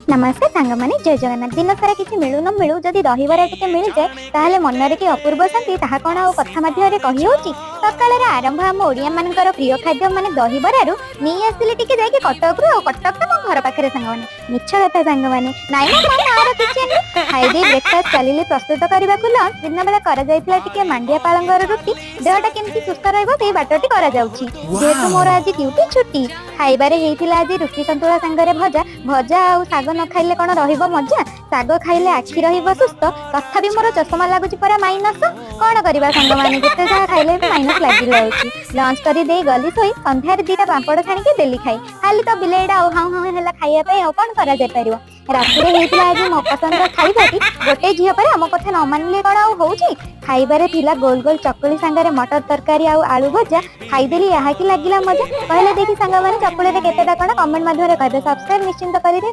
नमस्ते सांग माने जय जगन्नाथ दिन सारा किसी मिलू न मिलू जदि दहीबरा टिके मिल जाए ताहले मनरे की अपूर्व शांति ताहा कोन आ कथा माध्यम कहि होची। सकाळ रे आरंभ हम ओडिया मानकर प्रिय खाद्य माने दहीबरारु नी आसिले टिके जाय के कटक रु कटक त घर पाखरे सांग माने मिछ कथा सांग माने नाइ ना मन आरो किचन खाइ दे ब्रेकफास्ट चलिले प्रस्तुत करबा को लंच दिन बेला कर जायतिला टिके मांडिया पालंगर रोटी देहटा केमती सुस्थ रहबो ते बाटटी करा जाउची। जेतु मोर आज ड्यूटी छुट्टी खाइबारे हेइतिला आज रुटी संतुला संगरे भजा भजा आ साग न खाइले कौन रहिबो मजा साग खाइले आखि रहिबो सुस्थ तथापि मोर चश्मा लागुची परा माइनस कौन करबा संग माने जेते जा खाइले माइनस लागि रहउची। लंच करी दे गली सोई संध्यार दीटा पापड़ छाणी के देली खाई खाली तो बिलेडा आ हां हां हेला खाइया पे आ कोन करा जाय परिबो। रातिरे हेइतिला आज मो पसंद खाइबाटी गोटे झियो पर हम कथा न मानले कोन आ होउची। खाइबारे थिला गोल गोल चकुली संगरे मटर तरकारी आ आलू भजा खाइदेली यहाँ की लागिला मजा कहले देखी संग माने चकुली रे केतेटा कोन कमेंट माध्यम रे कहबे सब्सक्राइब निश्चिंत करी दे।